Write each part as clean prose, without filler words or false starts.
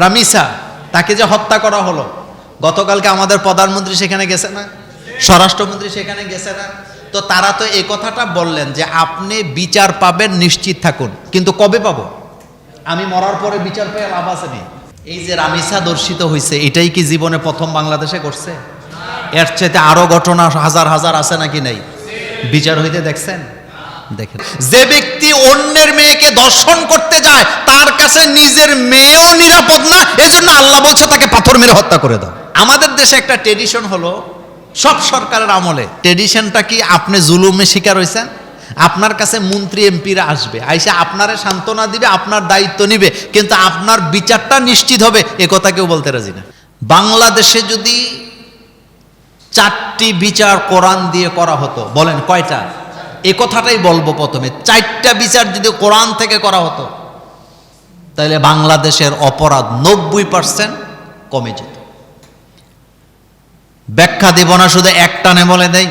রামিসা, তাকে যে হত্যা করা হলো, গতকালকে আমাদের প্রধানমন্ত্রী সেখানে গেছে না, স্বরাষ্ট্রমন্ত্রী সেখানে গেছে না, তো তারা তো এই কথাটা বললেন যে আপনি বিচার পাবেন, নিশ্চিত থাকুন। কিন্তু কবে পাবো? আমি মরার পরে বিচার পেয়ে লাভ আছে নি? এই যে রামিসা দর্শিত হয়েছে, এটাই কি জীবনে প্রথম বাংলাদেশে করছে? এর চাইতে আরো ঘটনা হাজার হাজার আছে নাকি নাই? বিচার হইতে দেখছেন? দেখেন, যে ব্যক্তি অন্যের মেয়েকে দর্শন করতে যায় তার কাছে নিজের মেয়েও নিরাপদ না, এজন্য আল্লাহ বলছে তাকে পাথর মেরে হত্যা করে দাও। আমাদের দেশে একটা ট্রেডিশন হলো, সব সরকারের আমলে ট্রেডিশনটা কি, আপনি জুলুমে শিকার হয়েছেন, আপনার কাছে মন্ত্রী এমপিরা আসবে, আইসা আপনারে সান্ত্বনা দিবে, আপনার দায়িত্ব নিবে, কিন্তু আপনার বিচারটা নিশ্চিত হবে এ কথা কেউ বলতে রাজি না। বাংলাদেশে যদি 4টি বিচার কোরআন দিয়ে করা হতো, বলেন কয়টা? এ কথাটাই বলবো প্রথমে, 4টা বিচার যদি কোরআন থেকে করা হতো তাহলে বাংলাদেশের অপরাধ 90% কমে যেত। ব্যাখ্যা দিব না, শুধু একটানে বলে দেই।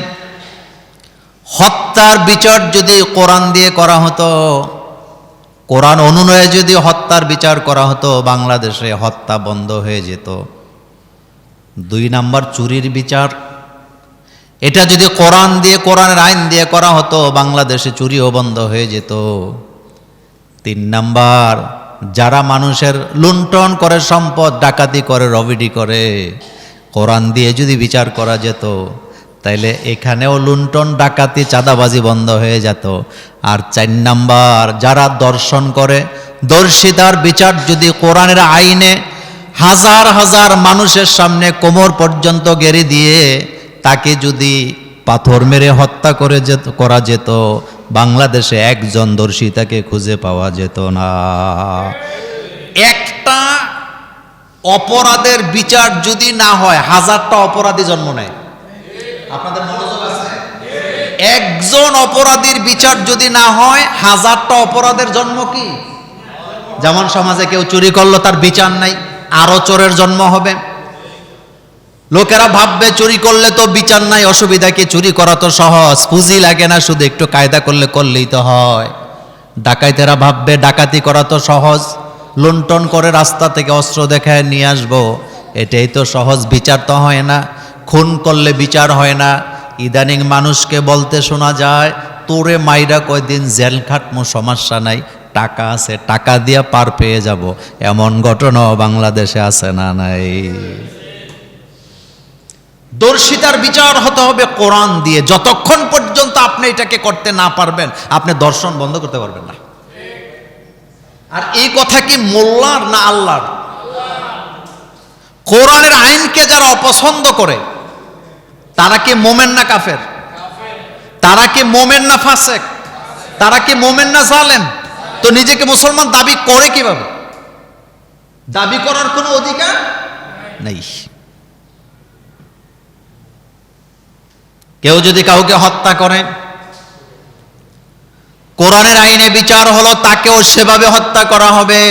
হত্যার বিচার যদি কোরআন দিয়ে করা হতো, কোরআন অনুযায়ী যদি হত্যার বিচার করা হতো, বাংলাদেশে হত্যা বন্ধ হয়ে যেত। 2 নাম্বার, চুরির বিচার, এটা যদি কোরআন দিয়ে, কোরআনের আইন দিয়ে করা হতো, বাংলাদেশে চুরিও বন্ধ হয়ে যেত। 3 নাম্বার, যারা মানুষের লুণ্ঠন করে, সম্পদ ডাকাতি করে, রবিডি করে, কোরআন দিয়ে যদি বিচার করা যেত তাইলে এখানেও লুণ্ঠন ডাকাতি চাঁদাবাজি বন্ধ হয়ে যেত। আর 4 নাম্বার, যারা দর্শন করে, দর্শিতার বিচার যদি কোরআনের আইনে হাজার হাজার মানুষের সামনে কোমর পর্যন্ত গেড়ে দিয়ে তাকে যদি পাথর মেরে হত্যা করা যেত, বাংলাদেশে একজন দর্শিতাকে খুঁজে পাওয়া যেত না। একটা অপরাধের বিচার যদি না হয়, হাজারটা অপরাধী জন্ম নেয়। আপনাদের মনোযোগ আছে? একজন অপরাধীর বিচার যদি না হয়, হাজারটা অপরাধের জন্ম কি? যেমন সমাজে কেউ চুরি করলো, তার বিচার নাই, আরো চোরের জন্ম হবে। লোকেরা ভাববে চুরি করলে তো বিচার নাই, অসুবিধা কি, চুরি করা তো সহজ, পুঁজি লাগে না, শুধু একটু কায়দা করলেই তো হয়। ডাকাইতেরা ভাববে ডাকাতি করা তো সহজ, লুণ্ঠন করে রাস্তা থেকে অস্ত্র দেখায় নিয়ে আসবো, এটাই তো সহজ, বিচার তো হয় না। খুন করলে বিচার হয় না। ইদানিং মানুষকে বলতে শোনা যায়, তোরে মাইরা কয়দিন জেল খাটমু, সমস্যা নাই, টাকা আছে, টাকা দিয়া পার পেয়ে যাব। এমন ঘটনাও বাংলাদেশে আছে না নাই? দর্শিতার বিচার হতে হবে কোরআন দিয়ে। যতক্ষণ পর্যন্ত আপনি এটাকে করতে না পারবেন, আপনি দর্শন বন্ধ করতে পারবেন না। আর এই কথা কি মোল্লার না আল্লাহর? কোরআনের আইনকে যারা অপছন্দ করে তারা কি মোমেন না কাফের? তারা কি মোমেন না ফাসেক? তারা কি মোমেন না জালেম? তো নিজেকে মুসলমান দাবি করে কিভাবে? দাবি করার কোনো অধিকার নেই। কেউ যদি কাউকে হত্যা করে, কোরআনের আইনে বিচার হলো তাকেও সেভাবে হত্যা করা হবে।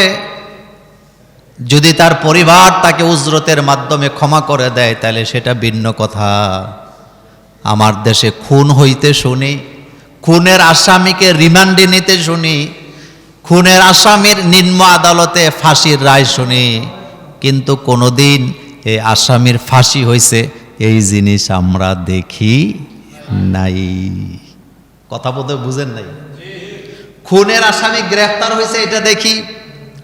যদি তার পরিবার তাকে উজরতের মাধ্যমে ক্ষমা করে দেয় তাহলে সেটা ভিন্ন কথা। আমার দেশে খুন হইতে শুনি, খুনের আসামিকে রিমান্ডে নিতে শুনি, খুনের আসামির নিম্ন আদালতে ফাঁসির রায় শুনি, কিন্তু কোনোদিন এই আসামির ফাঁসি হয়েছে এই জিনিস আমরা দেখি নাই। কথা বলতে বুঝেন নাই? খুনের আসামি গ্রেফতার হয়েছে এটা দেখি,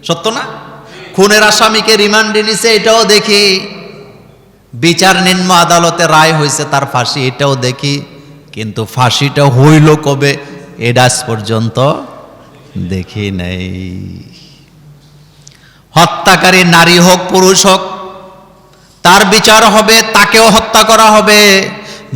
সত্য না? খুনের আসামিকে রিমান্ডে নিছে এটাও দেখি, বিচার নিম্ন আদালতে রায় হয়েছে তার ফাঁসি, এটাও দেখি, কিন্তু ফাঁসিটা হইল কবে এটা আজ পর্যন্ত দেখি নাই। হত্যাকারী নারী হোক পুরুষ হোক, তার বিচার হবে, তাকেও হত্যা করা হবে।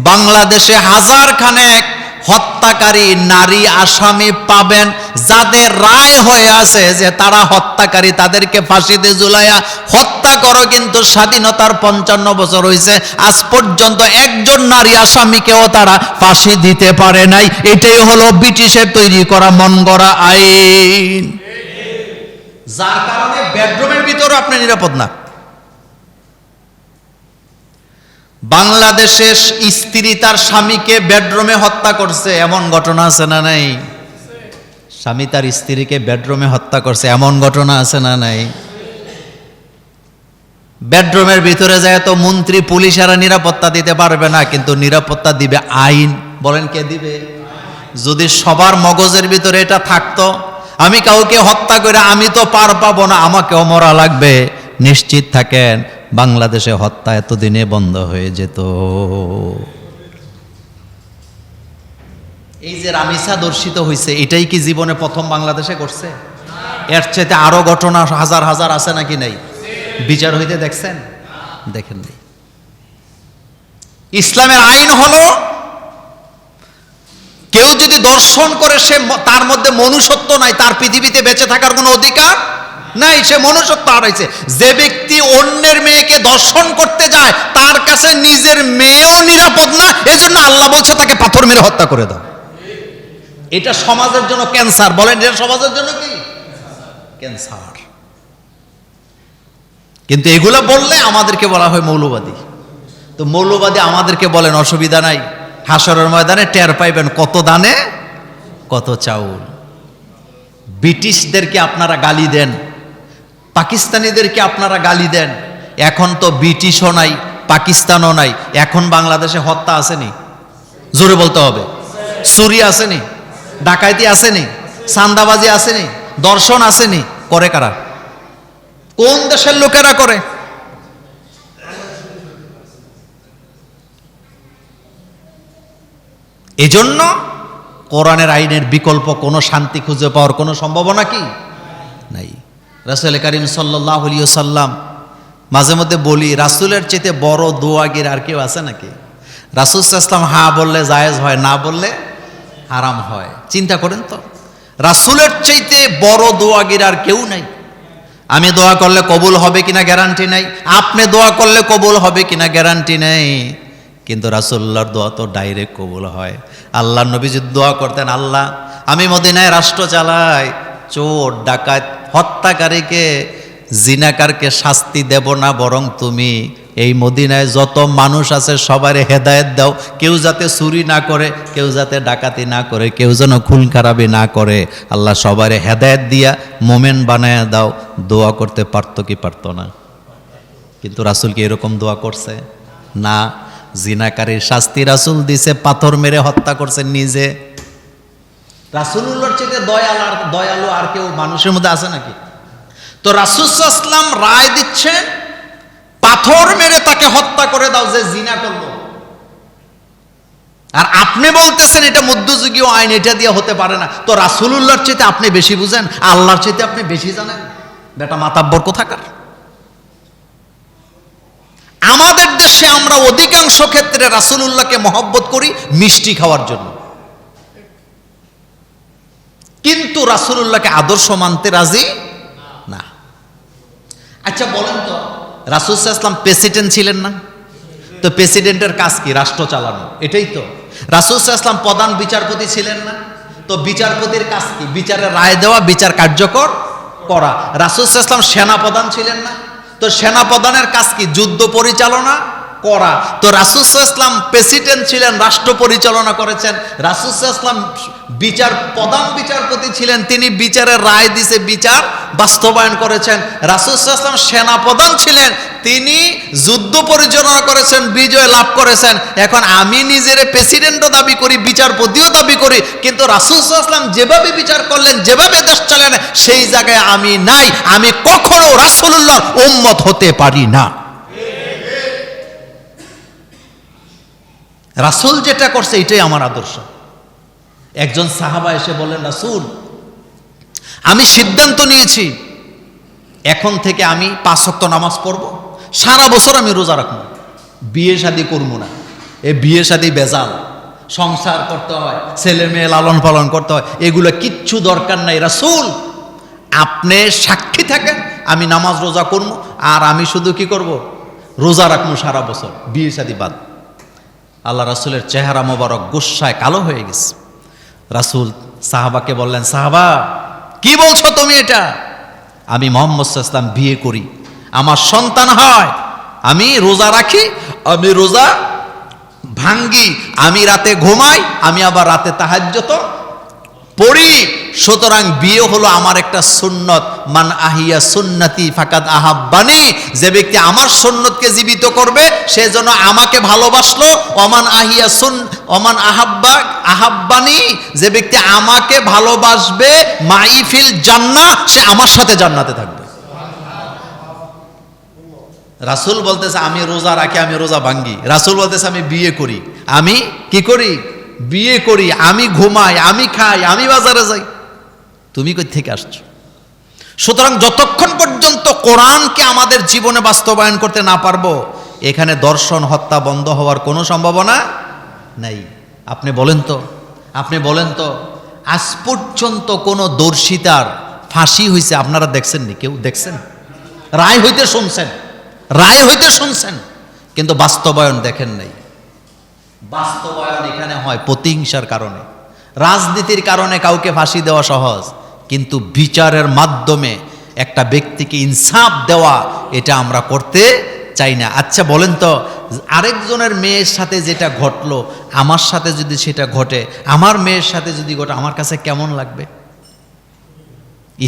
বাংলাদেশে হাজার খানেক হত্যাকারী নারী আসামি পাবেন, যাদের রায় হয়ে আছে যে তারা হত্যাকারী, তাদেরকে ফাঁসিতে ঝুলাইয়া হত্যা করো, কিন্তু স্বাধীনতার 55 বছর হয়েছে, আজ পর্যন্ত একজন নারী আসামিকেও তারা ফাঁসি দিতে পারে নাই। এটাই হলো ব্রিটিশের তৈরি করা মন গড়া আইন, যার কারণে বেডরুমের ভিতরে আপনি নিরাপদ না। বাংলাদেশের স্ত্রী তার স্বামীকে বেডরুমে হত্যা করছে, এমন ঘটনা আছে না নাই? স্বামী তার স্ত্রীকে বেডরুমে হত্যা করছে, এমন ঘটনা আছে না নাই? বেডরুমের ভিতরে যায় তো মন্ত্রী পুলিশেরা নিরাপত্তা দিতে পারবে না, কিন্তু নিরাপত্তা দিবে আইন। বলেন কে দিবে? যদি সবার মগজের ভিতরে এটা থাকতো, আমি কাউকে হত্যা করে আমি তো পার পাবো না, আমাকেও মরা লাগবে, নিশ্চিত থাকেন বাংলাদেশে হত্যা এতদিনে বন্ধ হয়ে যেত। এই যে রামিসা দর্শিত হয়েছে, এটাই কি জীবনে প্রথম বাংলাদেশে করছে? এর চাইতে আরো ঘটনা হাজার হাজার আছে নাকি নাই? বিচার হইতে দেখছেন? দেখেননি। ইসলামের আইন হলো কেউ যদি দর্শন করে, সে তার মধ্যে মনুষ্যত্ব নাই, তার পৃথিবীতে বেঁচে থাকার কোনো অধিকার নাই, সে মনুষ্যত্ব হারাইছে। যে ব্যক্তি অন্যের মেয়েকে দর্শন করতে যায়, তার কাছে নিজের মেয়েও নিরাপদ না, এজন্য আল্লাহ বলছে তাকে পাথর মেরে হত্যা করে দাও। এটা সমাজের জন্য ক্যান্সার। বলেন এটা সমাজের জন্য কি ক্যান্সার? কিন্তু এগুলো বললে আমাদেরকে বলা হয় মৌলবাদী। তো মৌলবাদী আমাদেরকে বলেন অসুবিধা নাই, হাসরের ময়দানে টের পাইবেন কত দানে কত চাউল। ব্রিটিশদেরকে আপনারা গালি দেন, পাকিস্তানিদেরকে আপনারা গালি দেন, এখন তো ব্রিটিশও নাই, পাকিস্তানও নাই, এখন বাংলাদেশে হত্যা আসেনি? জোরে বলতে হবে। চুরি আসেনি? ডাকাইতি আসেনি? চাঁদাবাজি আসেনি? দর্শন আসেনি? করে কারা? কোন দেশের লোকেরা করে? এজন্য কোরআনের আইনের বিকল্প কোনো শান্তি খুঁজে পাওয়ার কোনো সম্ভাবনা কি নাই। রাসূল করিম সাল্লাল্লাহু আলাইহি ওয়াসাল্লাম, মাঝে মধ্যে বলি, রাসূলের চেয়ে বড় দোয়াগির আর কেউ আছে নাকি? রাসূল সাল্লাল্লাহু আলাইহি ওয়াসাল্লাম হ্যাঁ বললে জায়েজ হয়, না বললে হারাম হয়। চিন্তা করেন তো, রাসূলের চাইতে বড় দোয়াগির আর কেউ নাই। আমি দোয়া করলে কবুল হবে কিনা গ্যারান্টি নাই, আপনি দোয়া করলে কবুল হবে কিনা গ্যারান্টি নেই, কিন্তু রাসূলুল্লাহর দোয়া তো ডাইরেক্ট কবুল হয়। আল্লাহর নবী যদি দোয়া করতেন, আল্লাহ আমি মদিনায় রাষ্ট্র চালাই, চোর ডাকাত হত্যাকারীকে জিনাকারকে শাস্তি দেব না, বরং তুমি এই মদিনায় যত মানুষ আছে সবার হেদায়েত দাও, কেউ যাতে চুরি না করে, কেউ যাতে ডাকাতি না করে, কেউ যেন খুন খারাপি না করে। আল্লাহ সবার হেদায়েত দিয়া মোমেন বানায় দাও। দোয়া করতে পারতো কি পারতো না? কিন্তু রাসূল কি এরকম দোয়া করছে? না। জিনাকারীর শাস্তি রাসূল দিছে, পাথর মেরে হত্যা করছেন নিজে। রাসূলুল্লাহর চেয়ে দয়ালু আর কেউ মানুষের মধ্যে আছে নাকি? তো রাসূল সাল্লাল্লাহু আলাইহি ওয়াসাল্লাম রায় দিচ্ছেন, পাথর মেরে তাকে হত্যা করে দাও যে জিনা করলো। আর আপনি বলতেছেন এটা মধ্যযুগীয় আইন, এটা দিয়ে হতে পারে না। তো রাসূলুল্লাহর চেয়ে আপনি বেশি বুঝেন, আল্লাহর চেয়ে আপনি বেশি জানেন, বেটা মাতাব্বর কোথাকার। আমাদের দেশে আমরা অধিকাংশ ক্ষেত্রে রাসূলুল্লাহকে মহব্বত করি মিষ্টি খাওয়ার জন্য, কিন্তু রাসূলুল্লাহকে আদর্শ মানতে রাজি না। আচ্ছা বলেন তো, রাসূল সাল্লাল্লাহু আলাইহি ওয়াসাল্লাম প্রেসিডেন্ট ছিলেন না? তো প্রেসিডেন্টের কাজ কি? রাষ্ট্র চালানো, এটাই তো। রাসূল সাল্লাল্লাহু আলাইহি ওয়াসাল্লাম প্রধান বিচারপতি ছিলেন না? তো বিচারপতির কাজ কি? বিচারের রায় দেওয়া, বিচার কার্যকর করা। রাসূল সাল্লাল্লাহু আলাইহি ওয়াসাল্লাম সেনাপ্রধান ছিলেন না? তো সেনাপ্রধানের কাজ কি? যুদ্ধ পরিচালনা করা। তো রাসূল সাল্লাল্লাহু আলাইহি ওয়াসাল্লাম প্রেসিডেন্ট ছিলেন, রাষ্ট্র পরিচালনা করেছেন। রাসূল সাল্লাল্লাহু আলাইহি ওয়াসাল্লাম প্রধান বিচারপতি ছিলেন, তিনি বিচারের রায় দিছে, বিচার বাস্তবায়ন করেছেন। রাসূল সাল্লাল্লাহু আলাইহি ওয়াসাল্লাম সেনাপ্রধান ছিলেন, তিনি যুদ্ধ পরিচালনা করেছেন, বিজয় লাভ করেছেন। এখন আমি নিজেরে প্রেসিডেন্টও দাবি করি, বিচারপতিও দাবি করি, কিন্তু রাসূল সাল্লাল্লাহু আলাইহি ওয়াসাল্লাম যেভাবে বিচার করলেন, যেভাবে দেশ চালালেন, সেই জায়গায় আমি নাই। আমি কখনো রাসূলুল্লাহর উম্মত হতে পারি না। রাসূল যেটা করছে এটাই আমার আদর্শ। একজন সাহাবা এসে বলেন, রাসূল আমি সিদ্ধান্ত নিয়েছি, এখন থেকে আমি 5 ওয়াক্ত নামাজ পড়ব, সারা বছর আমি রোজা রাখবো, বিয়ে শাদী করবো না। এই বিয়ে শাদী বেজাল, সংসার করতে হয়, ছেলে মেয়ে লালন পালন করতে হয়, এগুলো কিচ্ছু দরকার নাই। রাসূল আপনি সাক্ষী থাকেন, আমি নামাজ রোজা করবো, আর আমি শুধু কি করব? রোজা রাখবো সারা বছর, বিয়ে শাদী বাদ। আল্লাহ রাসূলের চেহারা মোবারক গুস্সায় কালো হয়ে গেছে। রাসূল সাহাবাকে বললেন, সাহাবা কি বলছো তুমি এটা? আমি মুহাম্মদ সাল্লাল্লাহু আলাইহি ওয়াসাল্লাম বিয়ে করি, আমার সন্তান হয়, আমি রোজা রাখি, আমি রোজা ভাঙ্গি, আমি রাতে ঘুমাই, আমি আবার রাতে তাহাজ্জুদ পড়ি, সুতরাং বিয়ে হলো আমার একটা সুন্নত। মান আহিয়া সুন্নতি ফাকাদ আহাব্বানি, যে ব্যক্তি আমার সুন্নতকে জীবিত করবে সে যেন আমাকে ভালোবাসলো। ওমান আহাব্বানি, যে ব্যক্তি আমাকে ভালোবাসবে মাইফিল জান্নাহ, সে আমার সাথে জান্নাতে থাকবে। রাসূল বলতেছে আমি রোজা রাখি, আমি রোজা ভাঙ্গি। রাসূল বলতেছে আমি বিয়ে করি, আমি কি করি? বিয়ে করি। আমি ঘুমাই, আমি খাই, আমি বাজারে যাই। তুমি কই থেকে আসছো? সুতরাং যতক্ষণ পর্যন্ত কোরআনকে আমাদের জীবনে বাস্তবায়ন করতে না পারবো, এখানে দর্শন হত্যা বন্ধ হওয়ার কোনো সম্ভাবনা নাই। আপনি বলেন তো আজ পর্যন্ত কোনো দর্শিতার ফাঁসি হয়েছে আপনারা দেখছেননি? কেউ দেখছেন? রায় হইতে শুনছেন, কিন্তু বাস্তবায়ন দেখেন নাই। বাস্তবায়ন এখানে হয় প্রতিহিংসার কারণে, রাজনীতির কারণে কাউকে ফাঁসি দেওয়া সহজ, কিন্তু বিচারের মাধ্যমে একটা ব্যক্তিকে ইনসাফ দেওয়া, এটা আমরা করতে চাই না। আচ্ছা বলেন তো, আরেকজনের মেয়ের সাথে যেটা ঘটলো আমার সাথে যদি সেটা ঘটে, আমার মেয়ের সাথে যদি ঘটে, আমার কাছে কেমন লাগবে?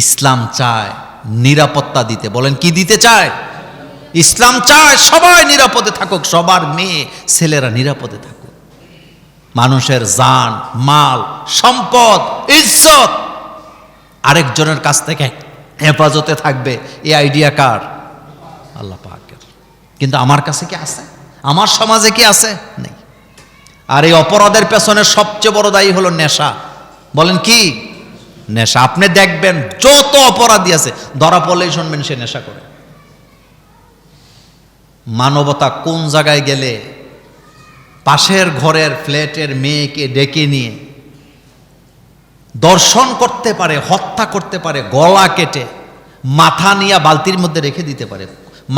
ইসলাম চায় নিরাপত্তা দিতে। বলেন কি দিতে চায়? ইসলাম চায় সবাই নিরাপদে থাকুক, সবার মেয়ে ছেলেরা নিরাপদে থাকুক। মানুষের জান, মাল, সম্পদ, ইজ্জত আরেকজনের কাছ থেকে হেফাজতে থাকবে, এই আইডিয়া কার? আল্লাহ পাকের। কিন্তু আমার কাছে কি আছে? আমার সমাজে কি আছে? নেই। আর এই অপরাধের পেছনে সবচেয়ে বড় দায়ী হলো নেশা। বলেন কি? নেশা। আপনি দেখবেন যত অপরাধী আছে ধরা পড়লেই শুনবেন সে নেশা করে। মানবতা কোন জায়গায় গেলে পাশের ঘরের ফ্ল্যাটের মেয়েকে ডেকে নিয়ে দর্শন করতে পারে, হত্যা করতে পারে, গলা কেটে মাথা নিয়ে বালতির মধ্যে রেখে দিতে পারে?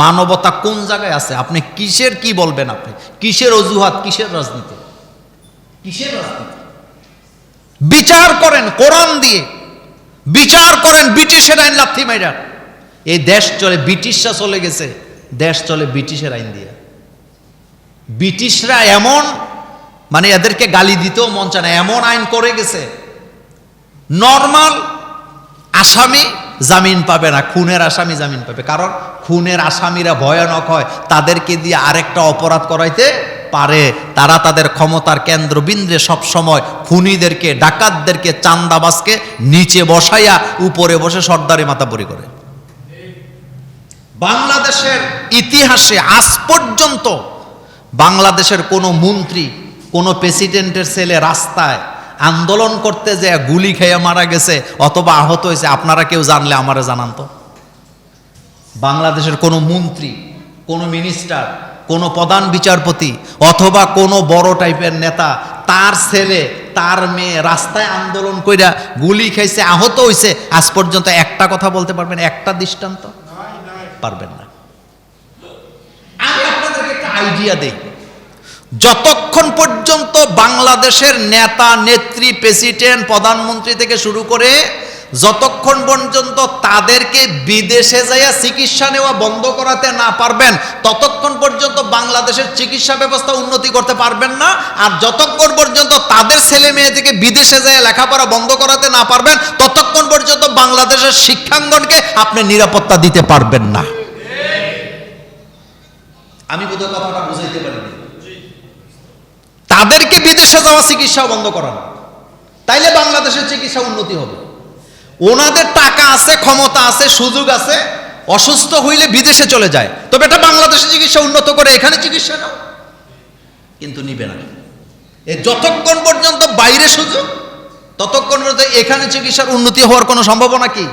মানবতা কোন জায়গায় আছে? আপনি কিসের কি বলবেন? আপনি কিসের অজুহাত? কিসের রাজনীতি? বিচার করেন কোরআন দিয়ে, বিচার করেন ব্রিটিশের আইন লাথি মাইরা। এই দেশ চলে, ব্রিটিশরা চলে গেছে, দেশ চলে ব্রিটিশের আইন দিয়ে। ব্রিটিশরা এমন, মানে এদেরকে গালি দিতেও মন চায় না, এমন আইন করে গেছে নর্মাল আসামি জামিন পাবে না, খুনের আসামি জামিন পাবে। কারণ খুনের আসামিরা ভয়ানক হয়, তাদেরকে দিয়ে আরেকটা অপরাধ করাইতে পারে। তারা তাদের ক্ষমতার কেন্দ্রবিন্দুতে সবসময় খুনিদেরকে, ডাকাতদেরকে, চান্দাবাজকে নিচে বসাইয়া উপরে বসে সর্দারি মাতাবরি করে। বাংলাদেশের ইতিহাসে আজ পর্যন্ত বাংলাদেশের কোনো মন্ত্রী, কোনো প্রেসিডেন্টের ছেলে রাস্তায় আন্দোলন করতে যে গুলি খেয়ে মারা গেছে অথবা আহত হয়েছে, আপনারা কেউ জানলে আমারে জানান তো। বাংলাদেশের কোনো মন্ত্রী, কোনো মিনিস্টার, কোনো প্রধান বিচারপতি অথবা কোনো বড় টাইপের নেতা, তার ছেলে, তার মেয়ে রাস্তায় আন্দোলন কইরা গুলি খাইছে, আহত হয়েছে, আজ পর্যন্ত একটা কথা বলতে পারবেন? একটা দৃষ্টান্ত পারবেন না। আমি আপনাদেরকে একটা আইডিয়া দেই, যতক্ষণ পর্যন্ত বাংলাদেশের নেতা, নেত্রী, প্রেসিডেন্ট, প্রধানমন্ত্রী থেকে শুরু করে যতক্ষণ পর্যন্ত তাদেরকে বিদেশে যাইয়া চিকিৎসা নেওয়া বন্ধ করাতে না পারবেন, ততক্ষণ পর্যন্ত বাংলাদেশের চিকিৎসা ব্যবস্থা উন্নতি করতে পারবেন না। আর যতক্ষণ পর্যন্ত তাদের ছেলে মেয়ে থেকে বিদেশে যাইয়া লেখাপড়া বন্ধ করাতে না পারবেন, ততক্ষণ পর্যন্ত বাংলাদেশের শিক্ষাঙ্গনকে আপনি নিরাপত্তা দিতে পারবেন না। আমি বোধহয় কথাটা বুঝাইতে পারিনি। তাদেরকে বিদেশে যাওয়া চিকিৎসা বন্ধ করানো, তাইলে বাংলাদেশের চিকিৎসা উন্নতি হবে। ওনাদের টাকা আছে, ক্ষমতা আছে, সুযোগ আছে, অসুস্থ হইলে বিদেশে চলে যায়, তবে এটা বাংলাদেশের চিকিৎসা উন্নত করে এখানে চিকিৎসা নাও, কিন্তু নিবে না। যতক্ষণ পর্যন্ত বাইরে সুযোগ, ততক্ষণ পর্যন্ত এখানে চিকিৎসার উন্নতি হওয়ার কোনো সম্ভাবনা কি?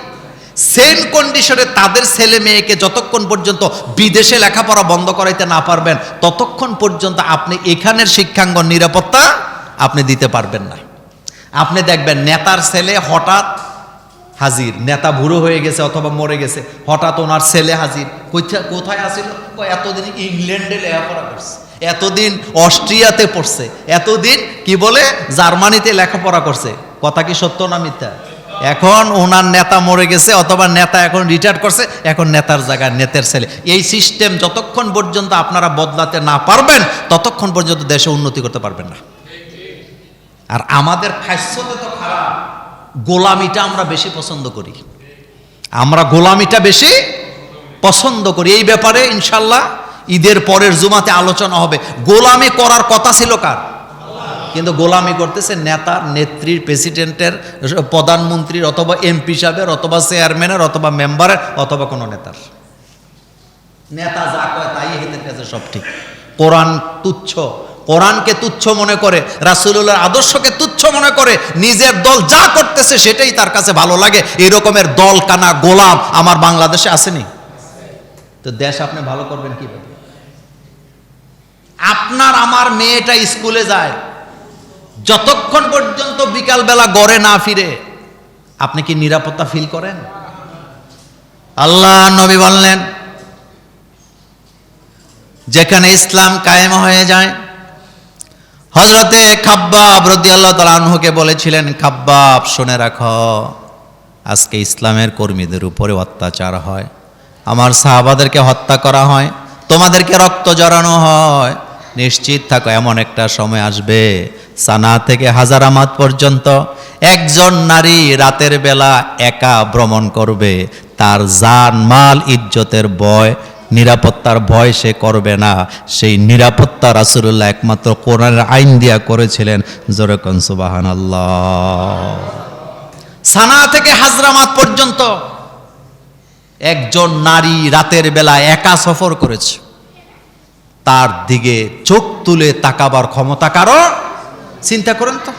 সেম কন্ডিশনে তাদের ছেলে মেয়েকে যতক্ষণ পর্যন্ত বিদেশে লেখাপড়া বন্ধ করাইতে না পারবেন, ততক্ষণ পর্যন্ত আপনি এখানের শিক্ষাঙ্গন নিরাপত্তা আপনি দিতে পারবেন না। আপনি দেখবেন নেতার ছেলে হঠাৎ হাজির, নেতা বুড়ো হয়ে গেছে অথবা মরে গেছে, হঠাৎ ওনার ছেলে হাজির। কোথায় আসিল? এতদিন ইংল্যান্ডে লেখাপড়া করছে, এতদিন অস্ট্রিয়াতে পড়ছে, এতদিন কি বলে জার্মানিতে লেখাপড়া করছে। কথা কি সত্য না মিথ্যা? এখন ওনার নেতা মরে গেছে অথবা নেতা এখন রিটায়ার করছে, এখন নেতার জায়গায় নেতার ছেলে। এই সিস্টেম যতক্ষণ পর্যন্ত আপনারা বদলাতে না পারবেন, ততক্ষণ পর্যন্ত দেশে উন্নতি করতে পারবেন না। আর আমাদের খাদ্যতে তো খারাপ, গোলামিটা আমরা বেশি পছন্দ করি, আমরা গোলামিটা বেশি পছন্দ করি। এই ব্যাপারে ইনশাল্লাহ ঈদের পরের জুমাতে আলোচনা হবে। গোলামি করার কথা ছিল কার? কিন্তু গোলামি করতেছে নেতার, নেত্রীর, প্রেসিডেন্টের, প্রধানমন্ত্রীর, অথবা এমপি সাহেবের, অথবা চেয়ারম্যানের, অথবা মেম্বারের, অথবা কোনো নেতার। নেতা যা কয় তাই এদের কাছে সব ঠিক। কোরআন তুচ্ছ, কোরআনকে তুচ্ছ মনে করে, রাসূলুল্লাহর আদর্শকে তুচ্ছ মনে করে, নিজের দল যা করতেছে সেটাই তার কাছে ভালো লাগে। এই রকমের দল কানা গোলাম আমার বাংলাদেশে আসেনি। তো দেশ আপনি ভালো করবেন কিভাবে? আপনার আমার মেয়েটা স্কুলে যায়, যতক্ষণ পর্যন্ত বিকালবেলা ঘরে না ফিরে আপনি কি নিরাপত্তা ফিল করেন? আল্লাহ নবী বললেন, যেখানে ইসলাম কায়েম হয়ে যায়, হযরতে খাব্বাব রাদিয়াল্লাহু তাআলা আনহুকে বলেছিলেন, খাব্বাব শুনে রাখো, আজকে ইসলামের কর্মীদের উপরে অত্যাচার হয়, আমার সাহাবাদেরকে হত্যা করা হয়, তোমাদেরকে রক্ত জড়ানো হয়, নিশ্চিত থাকো এমন একটা সময় আসবে সানা থেকে হাজারামাত পর্যন্ত একজন নারী রাতের বেলা একা ভ্রমণ করবে, তার জান মাল ইজ্জতের ভয়, নিরাপত্তার ভয় সে করবে না। সেই নিরাপত্তা রাসূলুল্লাহ একমাত্র কোরআনের আইন দিয়া করেছিলেন। জোরে কোন সুবহানাল্লাহ। সানা থেকে হাজরামাত পর্যন্ত একজন নারী রাতের বেলা একা সফর করেছে, তার দিকে চোখ তুলে তাকাবার ক্ষমতা কারো? চিন্তা করেন তো।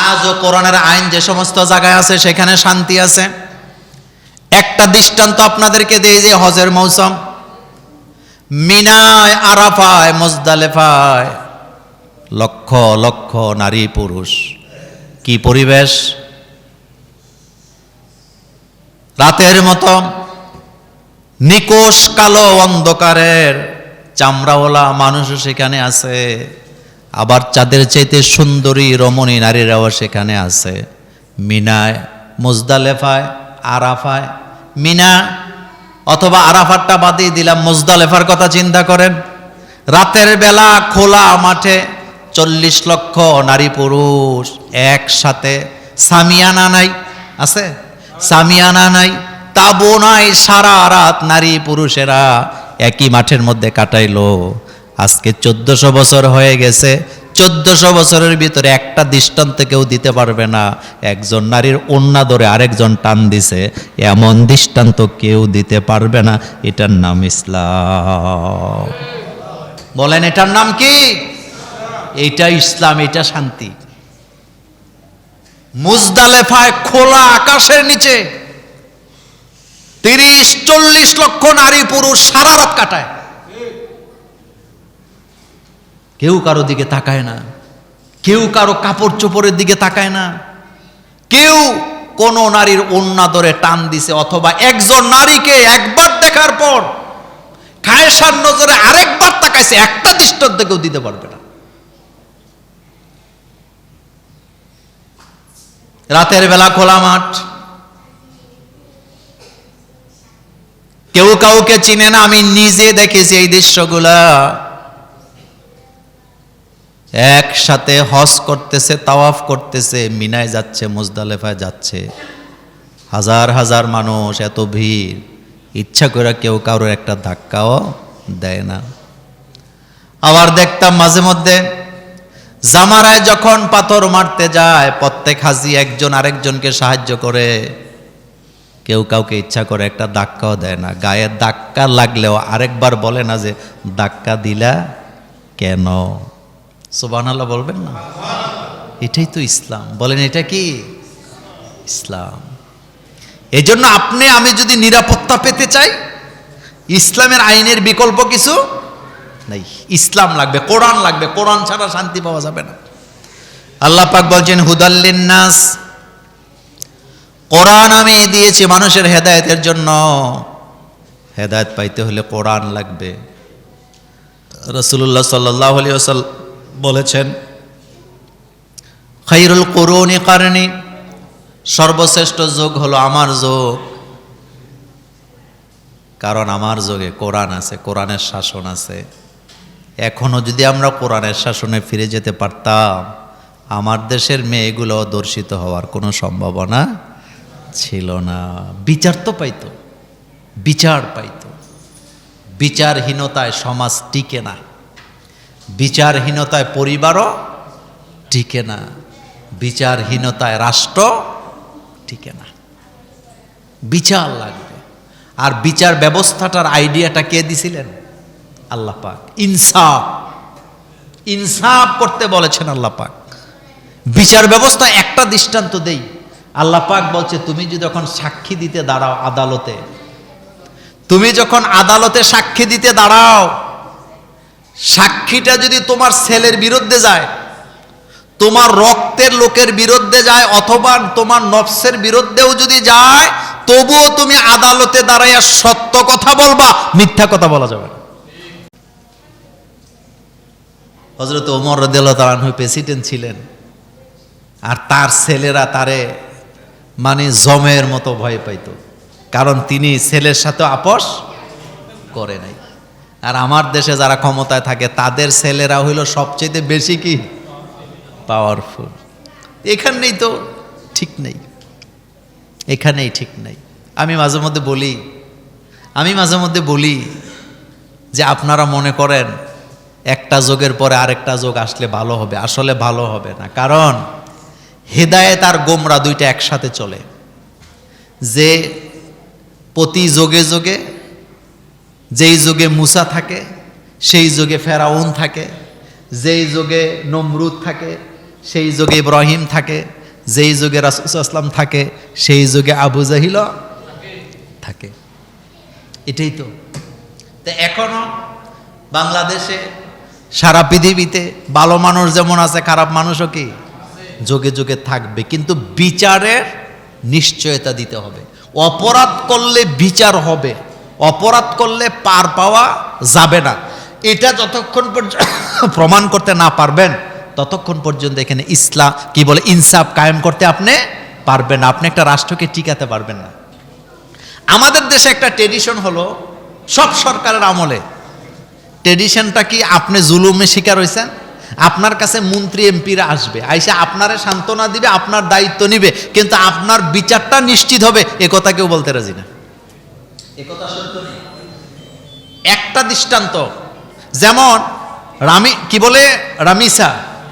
আজও কোরআনের আইন যে সমস্ত জায়গায় আছে সেখানে শান্তি আছে। একটা দৃষ্টান্ত আপনাদেরকে দেই, যে হজের মৌসুম, মিনায়, আরাফায়, মুজদালিফায় লক্ষ লক্ষ নারী পুরুষ, কি পরিবেশ! রাতের মতো নিকোষ কালো অন্ধকারের চামড়াওয়ালা মানুষও সেখানে আছে, আবার চাঁদের চাইতে সুন্দরী রমণী নারীরাও সেখানে আছে। মিনায়, মুজদালেফায়, আরাফায়, মিনা অথবা আরাফাতটা বাদই দিলাম, মুজদালেফার কথা চিন্তা করেন। রাতের বেলা খোলা মাঠে 40 লক্ষ নারী পুরুষ একসাথে, সামিয়ানা নাই, আছে সামিয়ানা নাই, তাবু নাই, সারা রাত নারী পুরুষেরা একই মাঠের মধ্যে কাটাইলো। আজকে 1400 বছর হয়ে গেছে, 1400 বছরের ভিতরে একটা দৃষ্টান্ত কেউ দিতে পারবে না একজন নারীর ওন্না ধরে আরেকজন টান দিছে, এমন দৃষ্টান্ত কেউ দিতে পারবে না। এটার নাম ইসলাম। বলেন এটার নাম কি? এইটা ইসলাম, এটা শান্তি। মুজদালেফায় খোলা আকাশের নিচে 30-40 লক্ষ নারী পুরুষ সারা রাত কাটায়, কেউ কারো দিকে তাকায় না, কেউ কারো কাপড় চোপড়ের দিকে তাকায় না, কেউ কোন নারীর ওন্না ধরে টান দিছে অথবা একজন নারীকে একবার দেখার পর খায়েশার নজরে আরেকবার তাকাইছে, একটা দৃষ্টান্ত কেউ দিতে পারবে না। রাতের বেলা খোলা মাঠ, কেউ কাউকে চিনে না। আমি নিজে দেখেছি এই দৃশ্যগুলা। একসাথে হজ করতেছে, তাওয়াফ করতেছে, মিনায় যাচ্ছে, মুজদালেফায় যাচ্ছে, হাজার হাজার মানুষ, এত ভিড়, ইচ্ছা করে কেউ কারোর একটা ধাক্কাও দেয় না। আবার দেখতাম মাঝে মধ্যে জামারায় যখন পাথর মারতে যায়, প্রত্যেক হাজি একজন আরেকজনকে সাহায্য করে, কেউ কাউকে ইচ্ছা করে একটা ধাক্কাও দেয় না। গায়ে ধাক্কা লাগলেও আরেকবার বলে না যে ধাক্কা দিলা কেন। সুবহানাল্লাহ বলবেন না? এটাই তো ইসলাম। বলেন এটা কি ইসলাম? এজন্য আপনি আমি যদি নিরাপত্তা পেতে চাই, ইসলামের আইনের বিকল্প কিছু নাই, ইসলাম লাগবে, কোরআন লাগবে। কোরআন ছাড়া শান্তি পাওয়া যাবে না। আল্লাহ পাক বলছেন হুদাল্লিন নাস, কোরআন আমি দিয়েছি মানুষের হেদায়েতের জন্য। হেদায়েত পাইতে হলে কোরআন লাগবে। রাসূলুল্লাহ সাল্লাল্লাহু আলাইহি ওয়াসাল্লাম বলেছেন, খায়রুল কুরুনি কারনি, সর্বশ্রেষ্ঠ যুগ হলো আমার যুগ। কারণ আমার যুগে কোরআন আছে, কোরআনের শাসন আছে। এখনো যদি আমরা কোরআনের শাসনে ফিরে যেতে পারতাম, আমার দেশের মেয়েগুলো দর্শিত হওয়ার কোনো সম্ভাবনা ছিল না। বিচার তো পাইতো, বিচার পাইতো। বিচারহীনতায় সমাজ টিকে না, বিচারহীনতায় পরিবারও টিকে না, বিচারহীনতায় রাষ্ট্র টিকে না। বিচার লাগবে। আর বিচার ব্যবস্থাটার আইডিয়াটা কে দিছিলেন? আল্লাহ পাক। ইনসাফ, ইনসাফ করতে বলেছেন আল্লাহ পাক। বিচার ব্যবস্থা একটা দৃষ্টান্ত দেই। আল্লাহ পাক বলছে, তুমি যদি যখন সাক্ষী দিতে দাঁড়াও আদালতে, তুমি যখন আদালতে সাক্ষী দিতে দাঁড়াও, সাক্ষীটা যদি তোমার ছেলের বিরুদ্ধে যায়, তোমার রক্তের লোকের বিরুদ্ধে যায়, অথবা তোমার নফসের বিরুদ্ধেও যদি যায়, তবুও তুমি আদালতে দাঁড়াইয়া সত্য কথা বলবা, মিথ্যা কথা বলা যাবে না। হযরত ওমর রাদিয়াল্লাহু তাআলা আনহু প্রেসিডেন্ট ছিলেন, আর তার ছেলেরা তারে মানে জমের মতো ভয় পাইত, কারণ তিনি ছেলের সাথে আপোষ করে নাই। আর আমার দেশে যারা ক্ষমতায় থাকে তাদের ছেলেরা হইল সবচেয়ে বেশি কি পাওয়ারফুল। এখানেই তো ঠিক নেই, এখানেই ঠিক নেই। আমি মাঝে মধ্যে বলি যে আপনারা মনে করেন একটা যুগের পরে আরেকটা যুগ আসলে ভালো হবে, আসলে ভালো হবে না। কারণ হেদায়েত আর গোমরা দুইটা একসাথে চলে। যে প্রতি যুগে যুগে, যেই যুগে মুসা থাকে সেই যুগে ফেরাউন থাকে, যেই যুগে নমরুদ থাকে সেই যুগে ইব্রাহিম থাকে, যেই যুগে রাসূল সাল্লাল্লাহু আলাইহি ওয়াসাল্লাম থাকে সেই যুগে আবু জাহিল থাকে। এটাই তো। এখনো বাংলাদেশে, সারা পৃথিবীতে ভালো মানুষ যেমন আছে, খারাপ মানুষও কি যুগে যুগে থাকবে। কিন্তু বিচারের নিশ্চয়তা দিতে হবে। অপরাধ করলে বিচার হবে, অপরাধ করলে পার পাওয়া যাবে না। এটা যতক্ষণ পর্যন্ত প্রমাণ করতে না পারবেন, ততক্ষণ পর্যন্ত এখানে ইসলাম কি বলে, ইনসাফ কায়েম করতে আপনি পারবেন না, আপনি একটা রাষ্ট্রকে টিকাতে পারবেন না। আমাদের দেশে একটা ট্রেডিশন হলো, সব সরকারের আমলে ট্রেডিশনটা কি, আপনি জুলুমে শিকার হয়েছেন, আপনার কাছে মন্ত্রী এমপিরা আসবে, আইসা আপনারে সান্ত্বনা দিবে, আপনার দায়িত্ব নিবে, কিন্তু আপনার বিচারটা নিশ্চিত হবে এ কথা কেউ বলতে রাজি না। এ কথা সত্য নেই। একটা দৃষ্টান্ত, যেমন রামিসা,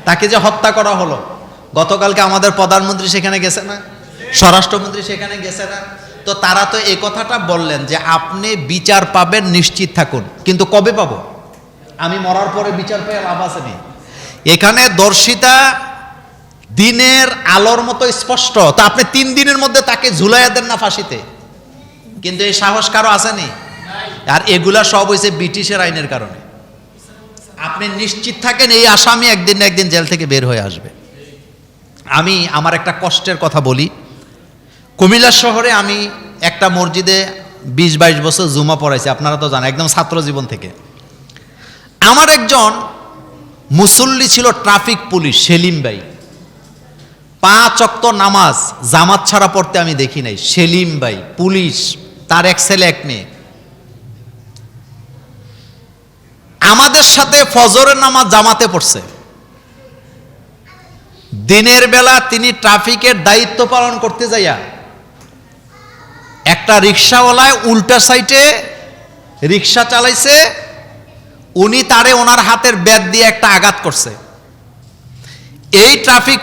তাকে যে হত্যা করা হলো, গতকালকে আমাদের প্রধানমন্ত্রী সেখানে গেছে না, স্বরাষ্ট্রমন্ত্রী সেখানে গেছে না, তো তারা তো এই কথাটা বললেন যে আপনি বিচার পাবেন, নিশ্চিত থাকুন। কিন্তু কবে পাবো? আমি মরার পরে বিচার পেয়ে লাভ আছে নি? এখানে দর্শিতা দিনের আলোর মতো স্পষ্ট। তো আপনি 3 দিনের মধ্যে তাকে ঝুলাইয়া দেন না ফাঁসিতে, কিন্তু এই সাহস কারো আসেনি। আর এগুলা সব হয়েছে ব্রিটিশের আইনের কারণে। আপনি নিশ্চিত থাকেন এই আসামি একদিন না একদিন জেল থেকে বের হয়ে আসবে। আমি আমার একটা কষ্টের কথা বলি। কুমিল্লা শহরে আমি একটা মসজিদে 20-22 বছর জুমা পড়াইছি, আপনারা তো জানেন, একদম ছাত্র জীবন থেকে। আমার একজন মুসল্লি ছিল ট্রাফিক পুলিশ, সেলিম ভাই। 5 ওয়াক্ত নামাজ জামাত ছাড়া পড়তে আমি দেখি নাই। সেলিম ভাই পুলিশ, তার এক ছেলে এক মেয়ে। আমাদের সাথে ফজরের নামাজ জামাতে পড়ছে। দিনের বেলা তিনি ট্রাফিকের দায়িত্ব পালন করতে যাইয়া একটা রিক্সাওয়ালায় উল্টা সাইডে রিক্সা চালাইছে, উনি তারে ওনার হাতের ব্যাট দিয়ে একটা আঘাত করছে। এই ট্রাফিক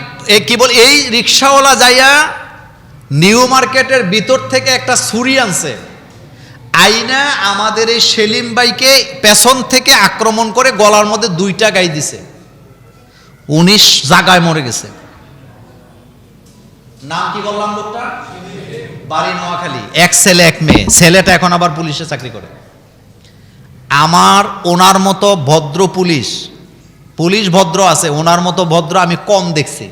এই রিক্সাওয়ালা যাইয়া নিউ মার্কেটের ভিতর থেকে একটা ছুরি আনছে, আইনা আমাদের এই সেলিম ভাইকে পেছন থেকে আক্রমণ করে গলার মধ্যে 2টা গাই দিছে। 19 জায়গায় মরে গেছে। নাম কি বললাম লোকটা? বাড়ি নোয়াখালী, এক ছেলে এক মেয়ে। ছেলেটা এখন আবার পুলিশে চাকরি করে। আমার ওনার মতো ভদ্র পুলিশ ভদ্র আছে, ওনার মতো ভদ্র আমি কম দেখছি।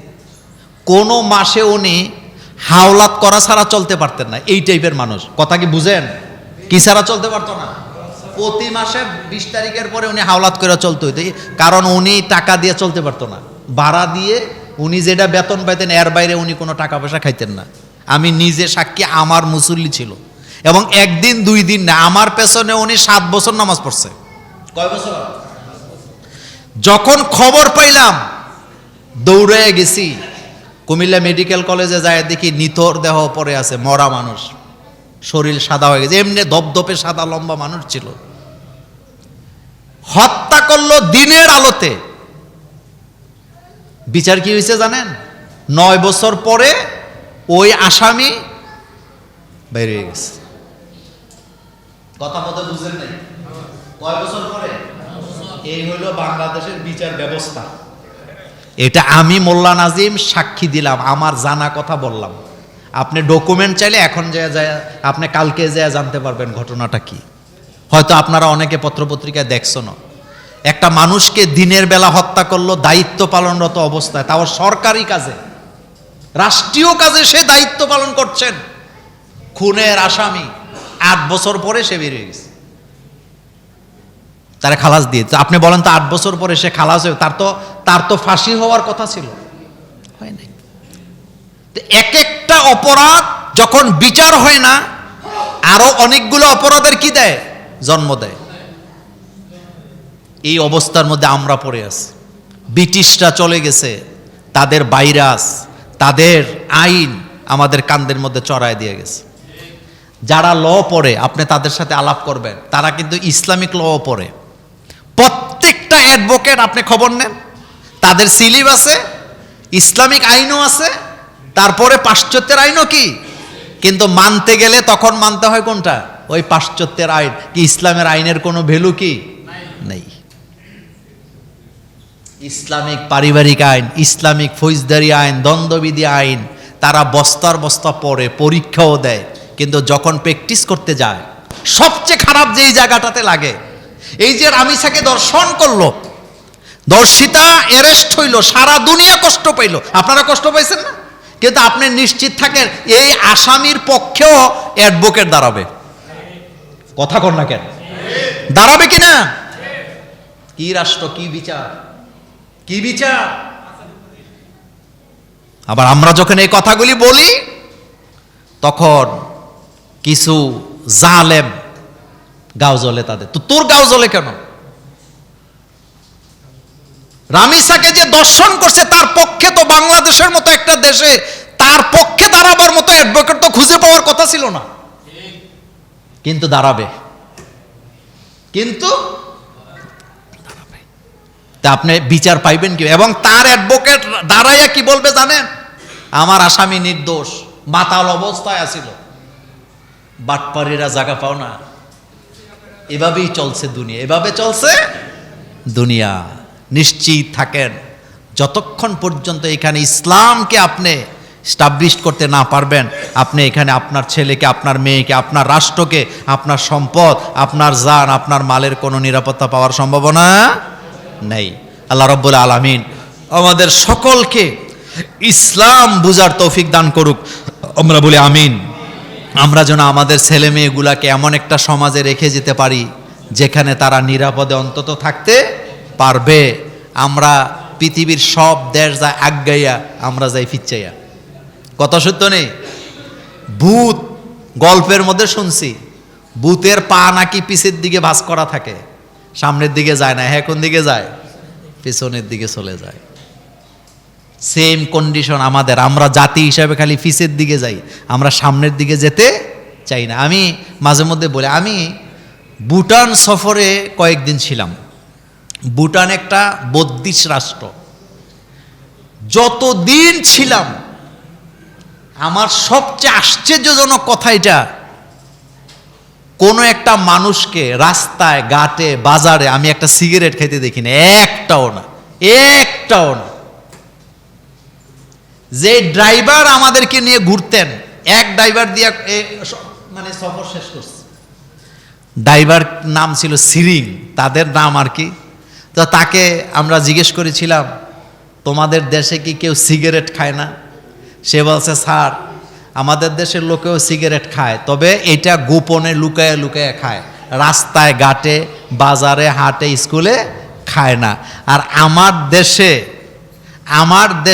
কোনো মাসে উনি হাওলাত করা ছাড়া চলতে পারতেন না। এই টাইপের মানুষ। কথা কি বুঝেন? কি ছাড়া চলতে পারতো না? প্রতি মাসে 20 তারিখের পরে উনি হাওলাত করে চলতে হইতো, কারণ উনি টাকা দিয়ে চলতে পারতো না। ভাড়া দিয়ে উনি যেটা বেতন পাইতেন এর বাইরে উনি কোনো টাকা পয়সা খাইতেন না। আমি নিজে সাক্ষী, আমার মুসল্লি ছিল, এবং 1 দিন 2 দিন না, আমার পেছনে উনি 7 বছর নামাজ পড়ছে। কয় বছর? যখন খবর পাইলাম দৌড়ে গেছি, কুমিল্লা মেডিকেল কলেজে যায় দেখি নিথর দেহ পড়ে আছে, মরা মানুষ, শরীর সাদা হয়ে গেছে, এমনি ধপধপে সাদা লম্বা মানুষ ছিল। হত্যা করলো দিনের আলোতে। বিচার কি হয়েছে জানেন? 9 বছর পরে ওই আসামি বের হয়ে গেছে। কথা মতো বুঝলেন নাই? কয় বছর পরে? এই হলো বাংলাদেশের বিচার ব্যবস্থা। এটা আমি মোল্লা নাজিম সাক্ষী দিলাম, আমার জানা কথা বললাম। আপনি ডকুমেন্ট চাইলে এখন যায় আপনি কালকে যায় জানতে পারবেন ঘটনাটা কি। হয়তো আপনারা অনেকে পত্রপত্রিকায় দেখছো না, একটা মানুষকে দিনের বেলা হত্যা করলো দায়িত্ব পালনরত অবস্থায়, তাও সরকারি কাজে, রাষ্ট্রীয় কাজে সে দায়িত্ব পালন করছেন। খুনের আসামি 8 বছর পরে সে বেরিয়ে গেছে, তারা খালাস দিয়েছে। আপনি বলেন তো 8 বছর পরে সে খালাস হয়ে, তার তো ফাঁসি হওয়ার কথা ছিল, হয় নাই। এক একটা অপরাধ যখন বিচার হয় না, আরো অনেকগুলো অপরাধের কি দেয়? জন্ম দেয়। এই অবস্থার মধ্যে আমরা পড়ে আছি। ব্রিটিশরা চলে গেছে, তাদের ভাইরাস, তাদের আইন আমাদের কান্দের মধ্যে চড়ায় দিয়ে গেছে। যারা ল পড়ে আপনি তাদের সাথে আলাপ করবেন, তারা কিন্তু ইসলামিক ল পড়ে। প্রত্যেকটা অ্যাডভোকেট আপনি খবর নেন, তাদের সিলেবাসে ইসলামিক আইনও আছে, তারপরে পাশ্চাত্যের আইনও কি, কিন্তু মানতে গেলে তখন মানতে হয় কোনটা? ওই পাশ্চাত্যের আইন। কি ইসলামের আইনের কোনো ভ্যালু কি নেই? ইসলামিক পারিবারিক আইন, ইসলামিক ফৌজদারি আইন, দ্বন্দ্ববিধি আইন তারা বস্তার বস্তা পড়ে, পরীক্ষাও দেয়, কিন্তু যখন প্র্যাকটিস করতে যায় সবচেয়ে খারাপ যেই জায়গাটাতে লাগে, এই যে রামিসাকে দর্শন করলো, দর্শিতা অ্যারেস্ট হইল, সারা দুনিয়া কষ্ট পাইল। আপনারা কষ্ট পাইছেন না? কিন্তু আপনি নিশ্চিত থাকেন এই আসামির পক্ষেও অ্যাডভোকেট দাঁড়াবে। কথা কর না কেন? দাঁড়াবে কিনা? কি রাষ্ট্র, কি বিচার, কি বিচার! আবার আমরা যখন এই কথাগুলি বলি তখন কিছু জালেম গাও জ্বলে তাদের। তো তোর গাও জ্বলে কেন? রামিসাকে যে দর্শন করছে তার পক্ষে তো বাংলাদেশের মতো একটা দেশে তার পক্ষে দাঁড়াবার মতো অ্যাডভোকেট তো খুঁজে পাওয়ার কথা ছিল না, কিন্তু দাঁড়াবে। কিন্তু তা আপনি বিচার পাইবেন কি? এবং তার অ্যাডভোকেট দাঁড়াইয়া কি বলবে জানেন? আমার আসামি নির্দোষ, মাতাল অবস্থায় আছিল। বাটপাড়িরা জায়গা পাও না। এভাবেই চলছে দুনিয়া, এভাবে চলছে দুনিয়া। নিশ্চিত থাকেন যতক্ষণ পর্যন্ত এখানে ইসলামকে আপনি স্টাবলিশ করতে না পারবেন, আপনি এখানে আপনার ছেলেকে, আপনার মেয়েকে, আপনার রাষ্ট্রকে, আপনার সম্পদ, আপনার জান, আপনার মালের কোনো নিরাপত্তা পাওয়ার সম্ভাবনা নেই। আল্লাহ রাব্বুল আলামিন আমাদের সকলকে ইসলাম বুঝার তৌফিক দান করুক, আমরা বলি আমিন। আমরা যেন আমাদের ছেলে মেয়েগুলাকে এমন একটা সমাজে রেখে যেতে পারি যেখানে তারা নিরাপদে অন্তত থাকতে পারবে। আমরা পৃথিবীর সব দেশ যায় আগাইয়া, আমরা যাই ফিচ্চাইয়া। কথা সত্য নেই? ভূত গল্পের মধ্যে শুনছি, ভূতের পা নাকি পিছের দিকে ভাঁজ করা থাকে, সামনের দিকে যায় না। হ্যাঁ, কোন দিকে যায়? পিছনের দিকে চলে যায়। সেম কন্ডিশন আমাদের। আমরা জাতি হিসাবে খালি পিছের দিকে যাই, আমরা সামনের দিকে যেতে চাই না। আমি মাঝে মধ্যে বলি, আমি ভুটান সফরে কয়েকদিন ছিলাম। ভুটান একটা বৌদ্ধিস্ট রাষ্ট্র। যতদিন ছিলাম আমার সবচেয়ে আশ্চর্যজনক কথা এটা, কোনো একটা মানুষকে রাস্তায়, ঘাটে, বাজারে আমি একটা সিগারেট খেতে দেখি না, একটাও না, একটাও না। যে ড্রাইভার আমাদেরকে নিয়ে ঘুরতেন, এক ড্রাইভার দিয়ে মানে সফর শেষ করছে। ড্রাইভার নাম ছিল সিরিং, তাদের নাম আর কি। তো তাকে আমরা জিজ্ঞেস করেছিলাম, তোমাদের দেশে কি কেউ সিগারেট খায় না? সে বলছে, স্যার আমাদের দেশের লোকেও সিগারেট খায়, তবে এটা গোপনে লুকায় লুকায় খায়, রাস্তায়, ঘাটে, বাজারে, হাটে, স্কুলে খায় না। আর আমার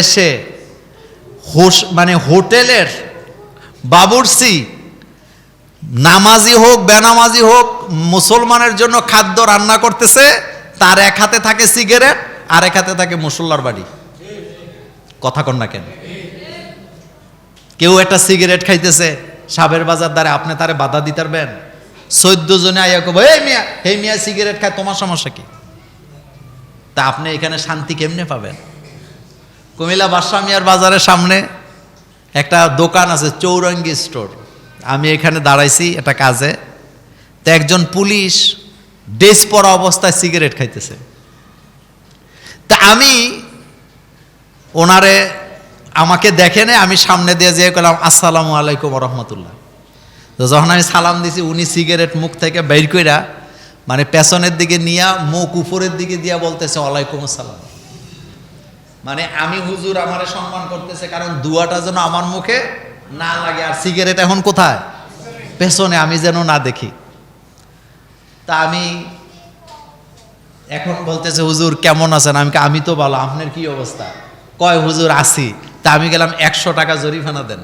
দেশে মানে হোটেলের বাবুর্চি, নামাজি হোক বেনামাজি হোক, মুসলমানের জন্য খাদ্য রান্না করতেছে, তার এক হাতে থাকে সিগারেট আর এক হাতে থাকে মুসল্লার বাড়ি। কথা কন না কেন? কেউ একটা সিগারেট খাইতেছে সাবের বাজার দ্বারে, আপনি তারে বাধা দিতে পারবেন? 14 জনে আইয়া কব, এই মিয়া সিগারেট খায়, তোমার সমস্যা কি? তা আপনি এখানে শান্তি কেমনে পাবেন? কুমিল্লা বাদশা মিয়ার বাজারের সামনে একটা দোকান আছে, চৌরঙ্গি স্টোর। আমি এখানে দাঁড়াইছি একটা কাজে, তো একজন পুলিশ ড্রেস পরা অবস্থায় সিগারেট খাইতেছে। তা আমি ওনারে, আমাকে দেখে নে, আমি সামনে দিয়ে যেয়ে বললাম আসসালামু আলাইকুম রহমতুল্লাহ। তো যখন আমি সালাম দিছি, উনি সিগারেট মুখ থেকে বের কইরা মানে পেছনের দিকে নিয়া মুখ উপরের দিকে দিয়া বলতেছে ওয়ালাইকুম আসসালাম। মানে আমি হুজুর আমারে সম্মান করতেছে, কারণ দুয়াটা যেন আমার মুখে না লাগে। আর সিগারেট এখন কোথায়? পেছনে, আমি যেন না দেখি। তা আমি এখন বলতেছে হুজুর কেমন আছেন? আমি তো ভালো, আপনার কি অবস্থা? কয় হুজুর আসি। তা আমি গেলাম 100 টাকা জরিমানা দেন।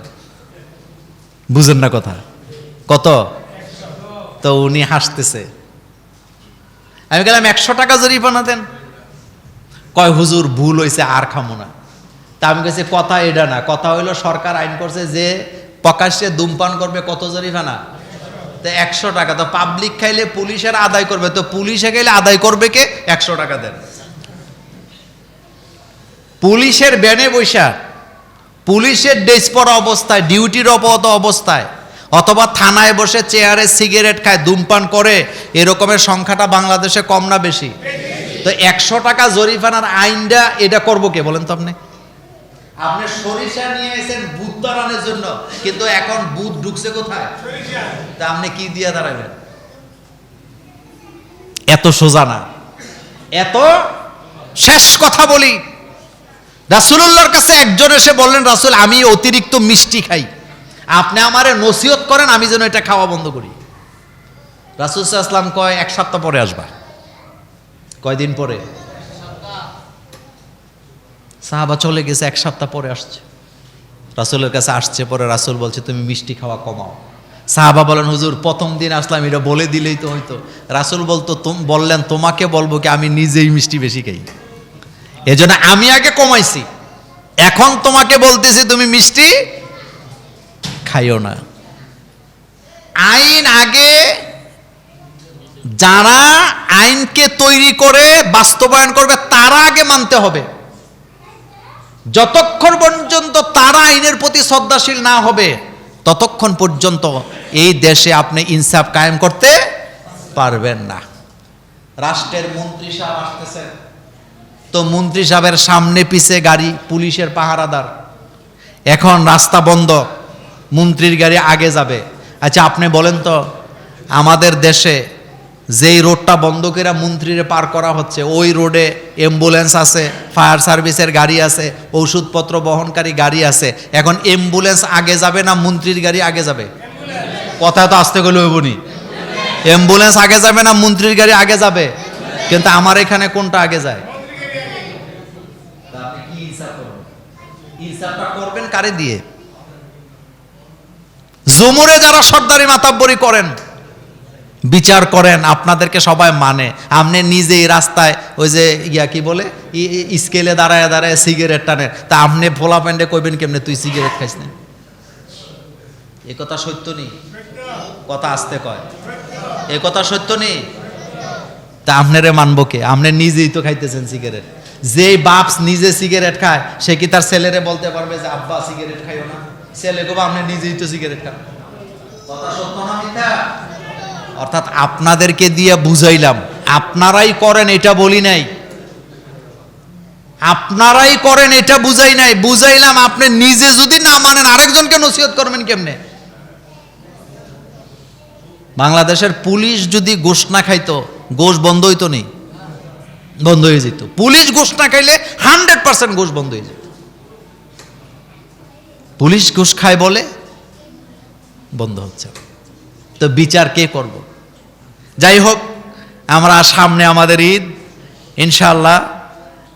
বুঝেন না কথা? কত? তো উনি হাসতেছে। আমি গেলাম 100 টাকা জরিমানা দেন। কয় হুজুর ভুল হয়েছে, আর খামো না। তা আমি কাছে কথা এটা না, কথা হইলো সরকার আইন করছে যে প্রকাশ্যে ধূমপান করবে কত জরিমানা? তো 100 টাকা। তো পাবলিক খাইলে পুলিশের আদায় করবে, তো পুলিশে খাইলে আদায় করবে কে? 100 টাকা দেন। পুলিশের ব্যানে বৈশা, পুলিশের ড্রেস পরা অবস্থায়, ডিউটির অপরত অবস্থায়, অথবা থানায় বসে চেয়ারে সিগারেট খায়, ধূমপান করে, এরকমের সংখ্যাটা বাংলাদেশে কম না বেশি? তো 100 টাকা জরিমানার আইনটা এটা করবো কে বলেন তো? আপনি সরিষা নিয়ে এসেছেন বুধ তাড়ানোর জন্য, কিন্তু এখন বুধ ঢুকছে কোথায়? তা আপনি কি দিয়ে দাঁড়াবেন? এত সোজা না। এত শেষ কথা বলি, রাসূলুল্লাহর কাছে একজন এসে বললেন, রাসূল আমি অতিরিক্ত মিষ্টি খাই, আপনি আমারে নসিহত করেন আমি যেন এটা খাওয়া বন্ধ করি। রাসূল সাল্লাল্লাহু আলাইহি ওয়াসাল্লাম কয় 1 সপ্তাহ পরে আসবা। কয়দিন পরে? সাহাবা চলে গেছে, 1 সপ্তাহ পরে আসছে, রাসূলের কাছে আসছে। পরে রাসূল বলছে তুমি মিষ্টি খাওয়া কমাও। সাহাবা বলেন হুজুর প্রথম দিন আসলাম, এটা বলে দিলেই তো হইতো। রাসূল বললেন তোমাকে বলবো কি, আমি নিজেই মিষ্টি বেশি খাই, এজন্য আমি আগে কমাইছি, এখন তোমাকে বলতেছি তুমি মিষ্টি খাইও না। আইন আগে, যারা আইনকে তৈরি করে বাস্তবায়ন করবে তারা আগে মানতে হবে। যতক্ষণ পর্যন্ত তারা আইনের প্রতি শ্রদ্ধাশীল না হবে, ততক্ষণ পর্যন্ত এই দেশে আপনি ইনসাফ কায়েম করতে পারবেন না। রাষ্ট্রের মন্ত্রী সাহেব আসতেছেন, তো মন্ত্রী সাহেবের সামনে পিছে গাড়ি, পুলিশের পাহারাদার। এখন রাস্তা বন্ধ, মন্ত্রীর গাড়ি আগে যাবে। আচ্ছা আপনি বলেন তো, আমাদের দেশে যেই রোডটা বন্ধ করে মন্ত্রীরে পার করা হচ্ছে, ওই রোডে অ্যাম্বুলেন্স আছে, ফায়ার সার্ভিসের গাড়ি আছে, ওষুধপত্র বহনকারী গাড়ি আছে। এখন অ্যাম্বুলেন্স আগে যাবে না মন্ত্রীর গাড়ি আগে যাবে? কথা তো আসতে গেলে হইবনি। অ্যাম্বুলেন্স আগে যাবে না মন্ত্রীর গাড়ি আগে যাবে? কিন্তু আমার এখানে কোনটা আগে যায়? হিসাবটা করবেন কারে দিয়ে? জুমুরে যারা সর্দারি মাতাব্বরি করেন, বিচার করেন, আপনাদেরকে সবাই মানে, আপনি নিজেই রাস্তায় ওই যে কি বলে স্কেলে দাঁড়ায় দাঁড়ায় সিগারেট টানেন, তা আপনি ফোলা প্যান্ডে কইবেন কেমনে তুই সিগারেট খাইস না? এ কথা সত্য নেই? কথা আসতে কয়, এ কথা সত্য নেই? তা আপনারে মানবো কে? আপনি নিজেই তো খাইতেছেন সিগারেট। যে বাপ নিজে সিগারেট খায়, সে কি তার ছেলেরে বলতে পারবে যে আব্বা সিগারেট খাইও না? ছেলে গো আপনি নিজেই তো সিগারেট খান। কথা সত্য না মিথ্যা? অর্থাৎ আপনাদেরকে দিয়ে বুঝাইলাম, আপনারাই করেন এটা বলি নাই, আপনারাই করেন এটা বুঝাই নাই, বুঝাইলাম। আপনি নিজে যদি না মানেন আরেকজনকে নসিহত করবেন কেমনে? বাংলাদেশের পুলিশ যদি গোশ না খাইতো, গোশ বন্ধ হইতো নেই? বন্ধ হয়ে যেত। পুলিশ গোশ না খাইলে 100% গোশ বন্ধ হয়ে যেত। পুলিশ গোশ খায় বলে বন্ধ হচ্ছে। তো বিচার কে করব? যাই হোক, আমরা সামনে আমাদের ঈদ, ইনশাআল্লাহ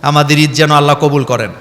আমাদের ঈদ যেন আল্লাহ কবুল করেন।